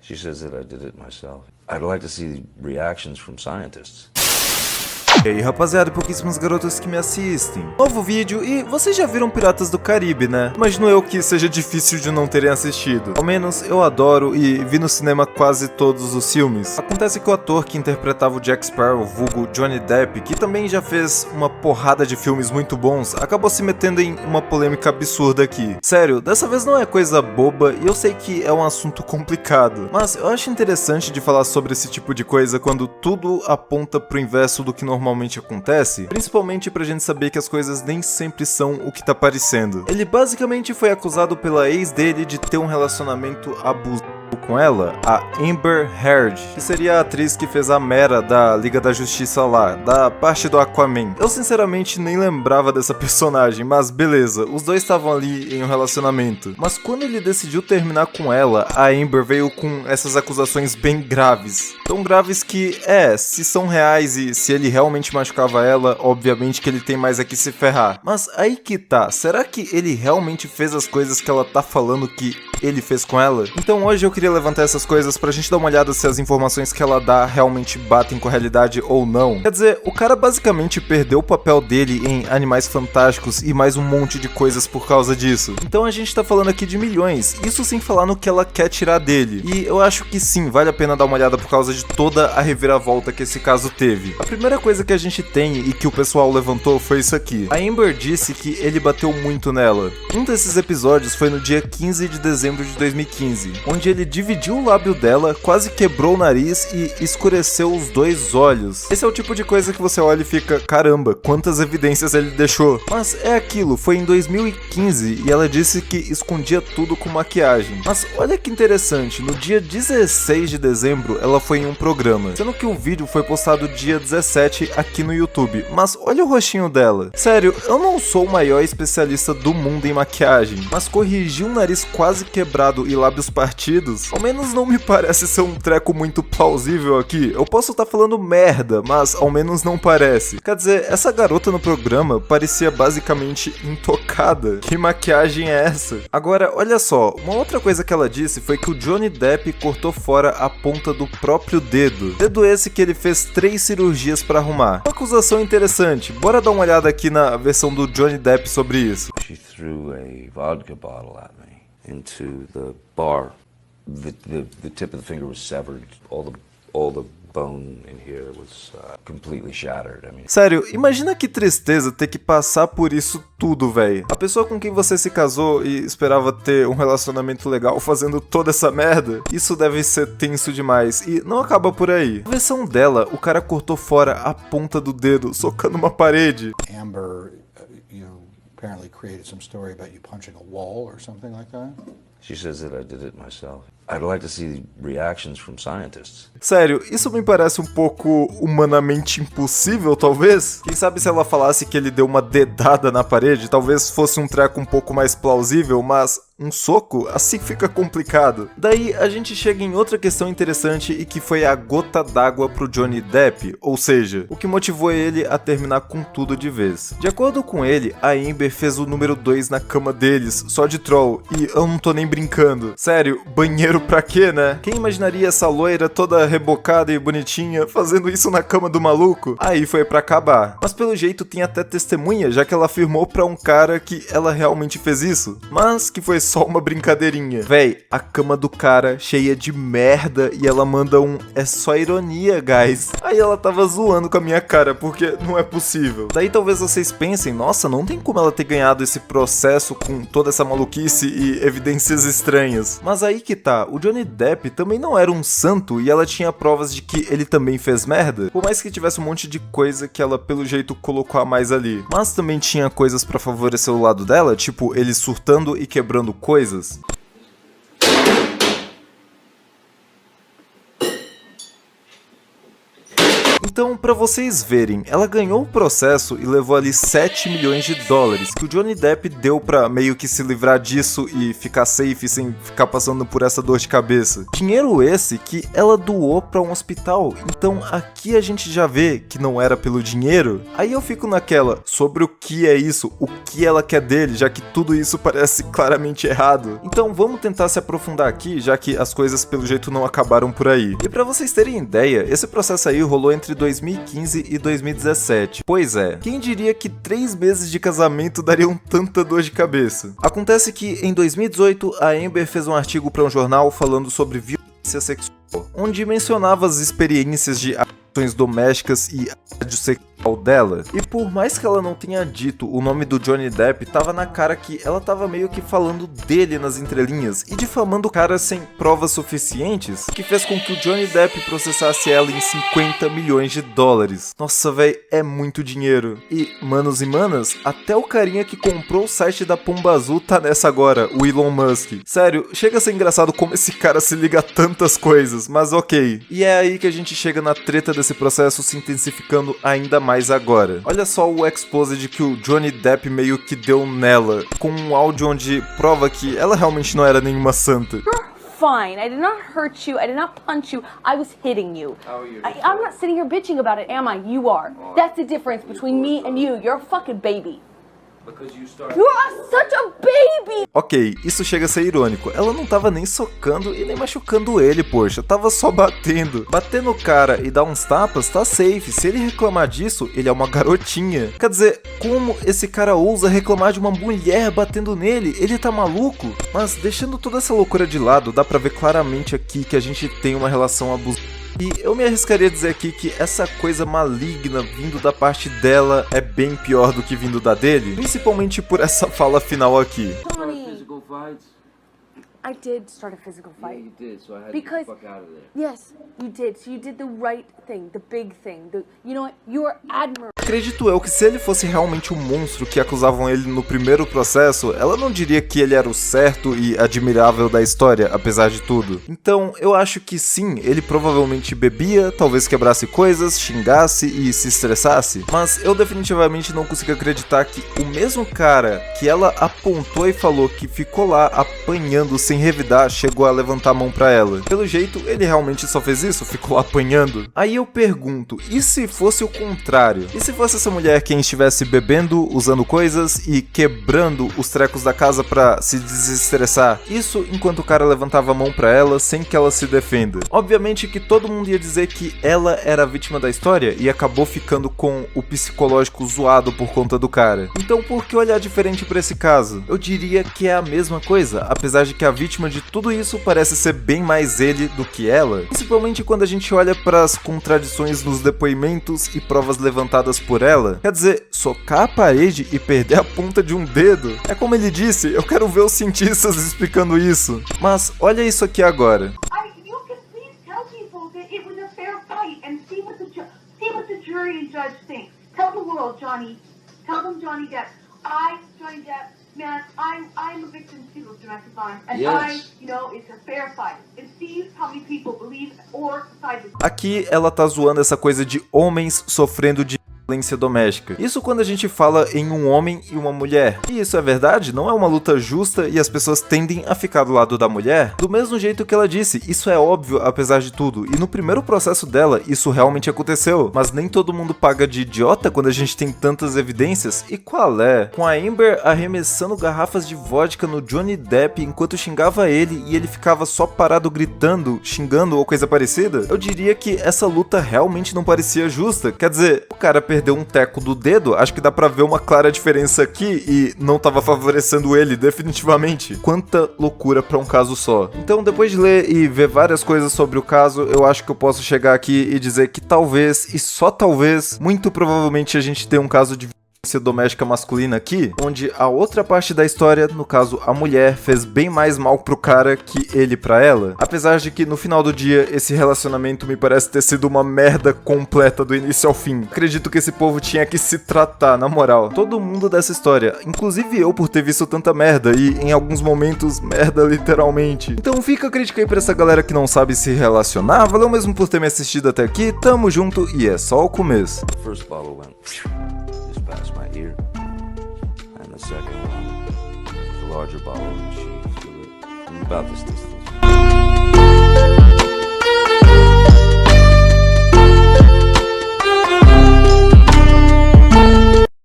She says that I did it myself. I'd like to see reactions from scientists. E aí rapaziada e pouquíssimas garotas que me assistem. Novo vídeo e vocês já viram Piratas do Caribe, né? Imagino eu que seja difícil de não terem assistido. Ao menos eu adoro e vi no cinema quase todos os filmes. Acontece que o ator que interpretava o Jack Sparrow, vulgo Johnny Depp, que também já fez uma porrada de filmes muito bons, acabou se metendo em uma polêmica absurda aqui. Sério, dessa vez não é coisa boba e eu sei que é um assunto complicado, mas eu acho interessante de falar sobre esse tipo de coisa quando tudo aponta pro inverso do que normalmente acontece, principalmente pra gente saber que as coisas nem sempre são o que tá parecendo. Ele basicamente foi acusado pela ex dele de ter um relacionamento abusivo com ela, a Amber Heard, que seria a atriz que fez a Mera da Liga da Justiça lá, da parte do Aquaman. Eu sinceramente nem lembrava dessa personagem, mas beleza, os dois estavam ali em um relacionamento. Mas quando ele decidiu terminar com ela, a Amber veio com essas acusações bem graves. Tão graves que, se são reais e se ele realmente machucava ela, obviamente que ele tem mais é que se ferrar. Mas aí que tá, será que ele realmente fez as coisas que ela tá falando que ele fez com ela? Então hoje eu queria levantar essas coisas pra gente dar uma olhada se as informações que ela dá realmente batem com a realidade ou não. Quer dizer, o cara basicamente perdeu o papel dele em Animais Fantásticos e mais um monte de coisas por causa disso. Então a gente tá falando aqui de milhões, isso sem falar no que ela quer tirar dele. E eu acho que sim, vale a pena dar uma olhada por causa de toda a reviravolta que esse caso teve. A primeira coisa que a gente tem e que o pessoal levantou foi isso aqui. A Amber disse que ele bateu muito nela. Um desses episódios foi no dia 15 de dezembro de 2015, onde ele dividiu o lábio dela, quase quebrou o nariz e escureceu os dois olhos. Esse é o tipo de coisa que você olha e fica, caramba, quantas evidências ele deixou. Mas é aquilo, foi em 2015 e ela disse que escondia tudo com maquiagem. Mas olha que interessante, no dia 16 de dezembro ela foi em um programa, sendo que o vídeo foi postado dia 17 aqui no YouTube. Mas olha o rostinho dela. Sério, eu não sou o maior especialista do mundo em maquiagem, mas corrigir um nariz quase quebrado e lábios partidos, ao menos não me parece ser um treco muito plausível aqui. Eu posso estar falando merda, mas ao menos não parece. Quer dizer, essa garota no programa parecia basicamente intocada. Que maquiagem é essa? Agora, olha só, uma outra coisa que ela disse foi que o Johnny Depp cortou fora a ponta do próprio dedo. Dedo esse que ele fez 3 cirurgias pra arrumar. Uma acusação interessante. Bora dar uma olhada aqui na versão do Johnny Depp sobre isso. She threw a vodka bottle at me into the bar. The tip of the finger was severed. All the bone in here was completely shattered. I mean, sério, imagina que tristeza ter que passar por isso tudo, véi. A pessoa com quem você se casou e esperava ter um relacionamento legal fazendo toda essa merda, isso deve ser tenso demais. E não acaba por aí. Na versão dela, o cara cortou fora a ponta do dedo, socando uma parede. Amber, apparently created some story about you punching a wall or something like that. she says that I did it myself. I'd like to see reactions from scientists. Sério, isso me parece um pouco humanamente impossível, talvez? Quem sabe se ela falasse que ele deu uma dedada na parede, talvez fosse um treco um pouco mais plausível, mas um soco? Assim fica complicado. Daí a gente chega em outra questão interessante e que foi a gota d'água pro Johnny Depp, ou seja, o que motivou ele a terminar com tudo de vez. De acordo com ele, a Amber fez o número 2 na cama deles, só de troll, e eu não tô nem brincando. Sério, banheiro pra quê, né? Quem imaginaria essa loira toda rebocada e bonitinha fazendo isso na cama do maluco? Aí foi pra acabar. Mas pelo jeito tem até testemunha, já que ela afirmou pra um cara que ela realmente fez isso, mas que foi só uma brincadeirinha. Véi, a cama do cara cheia de merda e ela manda um "é só ironia, guys". Aí ela tava zoando com a minha cara, porque não é possível. Daí talvez vocês pensem, nossa, não tem como ela ter ganhado esse processo com toda essa maluquice e evidências estranhas. Mas aí que tá, o Johnny Depp também não era um santo e ela tinha provas de que ele também fez merda, por mais que tivesse um monte de coisa que ela pelo jeito colocou a mais ali. Mas também tinha coisas pra favorecer o lado dela, tipo ele surtando e quebrando coisas. Então, pra vocês verem, ela ganhou o processo e levou ali 7 milhões de dólares, que o Johnny Depp deu pra meio que se livrar disso e ficar safe sem ficar passando por essa dor de cabeça. Dinheiro esse que ela doou pra um hospital. Então, aqui a gente já vê que não era pelo dinheiro. Aí eu fico naquela, sobre o que é isso, o que ela quer dele, já que tudo isso parece claramente errado. Então, vamos tentar se aprofundar aqui, já que as coisas pelo jeito não acabaram por aí. E pra vocês terem ideia, esse processo aí rolou entre 2015 e 2017. Pois é, quem diria que 3 meses de casamento dariam tanta dor de cabeça? Acontece que em 2018 a Amber fez um artigo para um jornal falando sobre violência sexual, onde mencionava as experiências de ações domésticas e assédio sexual dela. E por mais que ela não tenha dito o nome do Johnny Depp, tava na cara que ela tava meio que falando dele nas entrelinhas e difamando o cara sem provas suficientes, que fez com que o Johnny Depp processasse ela em 50 milhões de dólares. Nossa, véi, é muito dinheiro. E, manos e manas, até o carinha que comprou o site da Pomba Azul tá nessa agora, o Elon Musk. Sério, chega a ser engraçado como esse cara se liga a tantas coisas, mas ok. E é aí que a gente chega na treta desse processo se intensificando ainda mais agora. Olha só o exposed que o Johnny Depp meio que deu nela, com um áudio onde prova que ela realmente não era nenhuma santa. Fine. I did not hurt you. I did not punch you. I was hitting you. How are you? I'm not sitting here bitching about it, am I? You are. That's the difference between me and you. You're a fucking baby. Because you started. You are such a baby! Ok, isso chega a ser irônico. Ela não tava nem socando e nem machucando ele, poxa. Tava só batendo. Bater no cara e dar uns tapas tá safe. Se ele reclamar disso, ele é uma garotinha. Quer dizer, como esse cara ousa reclamar de uma mulher batendo nele? Ele tá maluco? Mas deixando toda essa loucura de lado, dá pra ver claramente aqui que a gente tem uma relação abusiva. E eu me arriscaria a dizer aqui que essa coisa maligna vindo da parte dela é bem pior do que vindo da dele, principalmente por essa fala final aqui. Tony, Physical fights? I did start a physical Yeah, fight. you did, so I had Because- to get the fuck out of there. Yes, you did. So you did the right thing, the big thing. You know what? You are admirable. Acredito eu que se ele fosse realmente o monstro que acusavam ele no primeiro processo, ela não diria que ele era o certo e admirável da história, apesar de tudo. Então, eu acho que sim, ele provavelmente bebia, talvez quebrasse coisas, xingasse e se estressasse, mas eu definitivamente não consigo acreditar que o mesmo cara que ela apontou e falou que ficou lá apanhando sem revidar, chegou a levantar a mão pra ela. Pelo jeito, ele realmente só fez isso, ficou lá apanhando. Aí eu pergunto, e se fosse o contrário? E se fosse essa mulher quem estivesse bebendo, usando coisas e quebrando os trecos da casa pra se desestressar? Isso enquanto o cara levantava a mão pra ela sem que ela se defenda. Obviamente que todo mundo ia dizer que ela era a vítima da história e acabou ficando com o psicológico zoado por conta do cara. Então por que olhar diferente pra esse caso? Eu diria que é a mesma coisa, apesar de que a vítima de tudo isso parece ser bem mais ele do que ela. Principalmente quando a gente olha pras contradições nos depoimentos e provas levantadas por ela. Quer dizer, socar a parede e perder a ponta de um dedo? É como ele disse, eu quero ver os cientistas explicando isso. Mas olha isso aqui agora. You can please tell people that it was a fair fight and see what the jury and judge think. Tell the world, Johnny. Tell them, Johnny Depp. Johnny Depp, man, I'm a victim too of domestic violence, and Yes. it's a fair fight. And see how many people believe or decide to. Aqui ela tá zoando essa coisa de homens sofrendo de violência doméstica. Isso quando a gente fala em um homem e uma mulher. E isso é verdade? Não é uma luta justa e as pessoas tendem a ficar do lado da mulher? Do mesmo jeito que ela disse, isso é óbvio apesar de tudo. E no primeiro processo dela, isso realmente aconteceu. Mas nem todo mundo paga de idiota quando a gente tem tantas evidências. E qual é? Com a Amber arremessando garrafas de vodka no Johnny Depp enquanto xingava ele e ele ficava só parado gritando, xingando ou coisa parecida, eu diria que essa luta realmente não parecia justa. Quer dizer, o cara perdeu um teco do dedo, acho que dá pra ver uma clara diferença aqui e não tava favorecendo ele, definitivamente. Quanta loucura pra um caso só. Então, depois de ler e ver várias coisas sobre o caso, eu acho que eu posso chegar aqui e dizer que talvez, e só talvez, muito provavelmente a gente tem um caso de violência doméstica masculina aqui, onde a outra parte da história, no caso a mulher, fez bem mais mal pro cara que ele pra ela. Apesar de que no final do dia esse relacionamento me parece ter sido uma merda completa do início ao fim. Acredito que esse povo tinha que se tratar, na moral. Todo mundo dessa história, inclusive eu por ter visto tanta merda e em alguns momentos merda literalmente. Então fica a crítica aí pra essa galera que não sabe se relacionar. Valeu mesmo por ter me assistido até aqui, tamo junto e é só o começo. The first bottle went just past my ear, and the second one was a larger bottle, and she threw it from about this distance.